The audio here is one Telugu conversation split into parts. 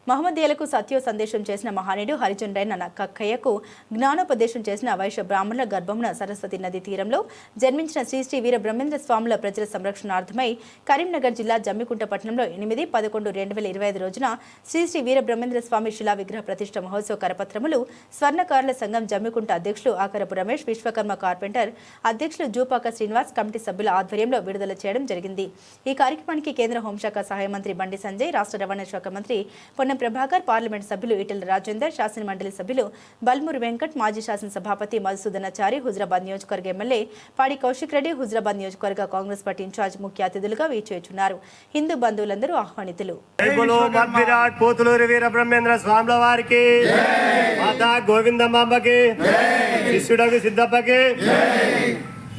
మహమ్మదీయులకు సత్య సందేశం చేసిన మహానీయుడు హరిజనుడైన కక్కయ్యకు జ్ఞానోపదేశం చేసిన వైశ్య బ్రాహ్మణుల గర్భమున సరస్వతి నది తీరంలో జన్మించిన శ్రీ శ్రీ వీర బ్రహ్మేంద్ర స్వాముల ప్రజల సంరక్షణార్థమై కరీంనగర్ జిల్లా జమ్మికుంట పట్టణంలో 8-11-2025 రోజున శ్రీ శ్రీ వీర బ్రహ్మేంద్ర స్వామి శిలా విగ్రహ ప్రతిష్ఠ మహోత్సవ కరపత్రములు స్వర్ణకారుల సంఘం జమ్మికుంట అధ్యక్షులు ఆకరపు రమేష్, విశ్వకర్మ కార్పెంటర్ అధ్యక్షులు జూపాక శ్రీనివాస్ కమిటీ సభ్యుల ఆధ్వర్యంలో విడుదల చేయడం జరిగింది। ఈ కార్యక్రమానికి కేంద్ర హోంశాఖ సహాయ మంత్రి బండి సంజయ్, రాష్ట్ర రవాణా శాఖ మంత్రి పొన్నం ప్రభాకర్, పార్లమెంట్ సభ్యులు ఈటెల రాజేందర్, శాసన మండలి సభ్యులు బల్మూరి వెంకట్, మాజీ శాసన సభాపతి మధుసూదనాచారి, హుజరాబాద్ నియోజకవర్గ ఎమ్మెల్యే పాడి కౌశిక్ రెడ్డి, హుజరాబాద్ నియోజకవర్గ కాంగ్రెస్ పార్టీ ఇన్ఛార్జ్ ముఖ్య అతిథులుగా వీచేయుచున్నారు। హిందూ బంధువులందరూ ఆహ్వానితులు। విరాట్ పోతులూరి వీర బ్రహ్మేంద్ర స్వాముల వారికి, మాతా గోవిందమ్మకి, శిష్యుడకు సిద్ధప్పకి,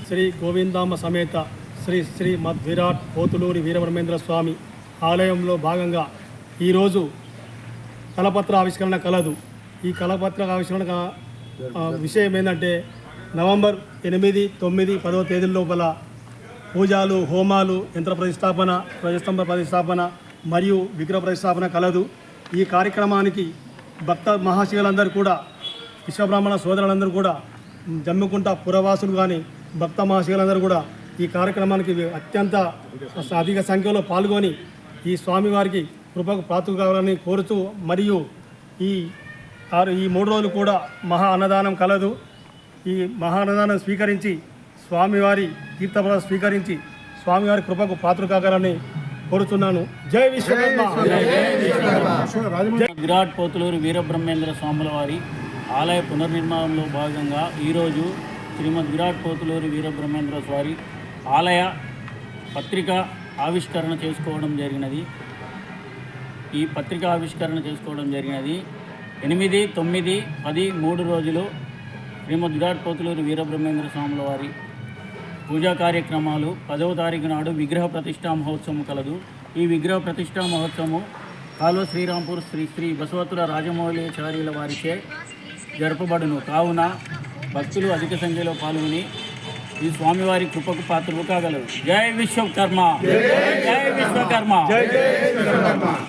శ్రీ గోవిందమ్మ సమేత శ్రీ శ్రీ విరాట్ పోతులూరి వీరబ్రహ్మేంద్ర స్వామి ఆలయంలో భాగంగా ఈరోజు కలపత్ర ఆవిష్కరణ కలదు। ఈ కలపత్ర ఆవిష్కరణ విషయం ఏంటంటే నవంబర్ 8, 9, 10 తేదీల లోపల పూజలు, హోమాలు, యంత్ర ప్రతిష్టాపన, ధ్వజస్తంభ ప్రతిష్టాపన మరియు విగ్రహ ప్రతిష్టాపన కలదు। ఈ కార్యక్రమానికి భక్త మహాశివులందరూ కూడా, విశ్వబ్రాహ్మణ సోదరులందరూ కూడా, జమ్మికుంట పురవాసులు కానీ భక్త మహాశివులందరూ కూడా ఈ కార్యక్రమానికి అత్యంత అధిక సంఖ్యలో పాల్గొని ఈ స్వామివారికి కృపకు పాత్ర కావాలని కోరుతూ, మరియు ఈ 3 రోజులు కూడా మహా అన్నదానం కలదు। ఈ మహా అన్నదానం స్వీకరించి స్వామివారి తీర్థప్రద స్వీకరించి స్వామివారి కృపకు పాత్ర కావాలని కోరుతున్నాను। జై విశ్వకర్మ। విరాట్ పోతులూరి వీరబ్రహ్మేంద్ర స్వాముల వారి ఆలయ పునర్నిర్మాణంలో భాగంగా ఈరోజు శ్రీమద్ విరాట్ పోతులూరి వీరబ్రహ్మేంద్ర స్వామి ఆలయ పత్రిక ఆవిష్కరణ చేసుకోవడం జరిగినది। ఈ పత్రిక ఆవిష్కరణ చేసుకోవడం జరిగినది 8, 9, 10, 3 రోజులు శ్రీమద్ విరాట్ పోతులూరి వీరబ్రహ్మేంద్ర స్వాముల వారి పూజా కార్యక్రమాలు 10వ తారీఖు నాడు విగ్రహ ప్రతిష్టా మహోత్సవం కలదు। ఈ విగ్రహ ప్రతిష్టా మహోత్సవము కాలువ శ్రీరాంపూర్ శ్రీ శ్రీ బసవతుల రాజమౌళిచార్యుల వారిచే జరపబడును కావున భక్తులు అధిక సంఖ్యలో పాల్గొని ఈ స్వామివారి కృపకు పాత్రలు కాగలరు। జై విశ్వకర్మ, జై విశ్వకర్మ।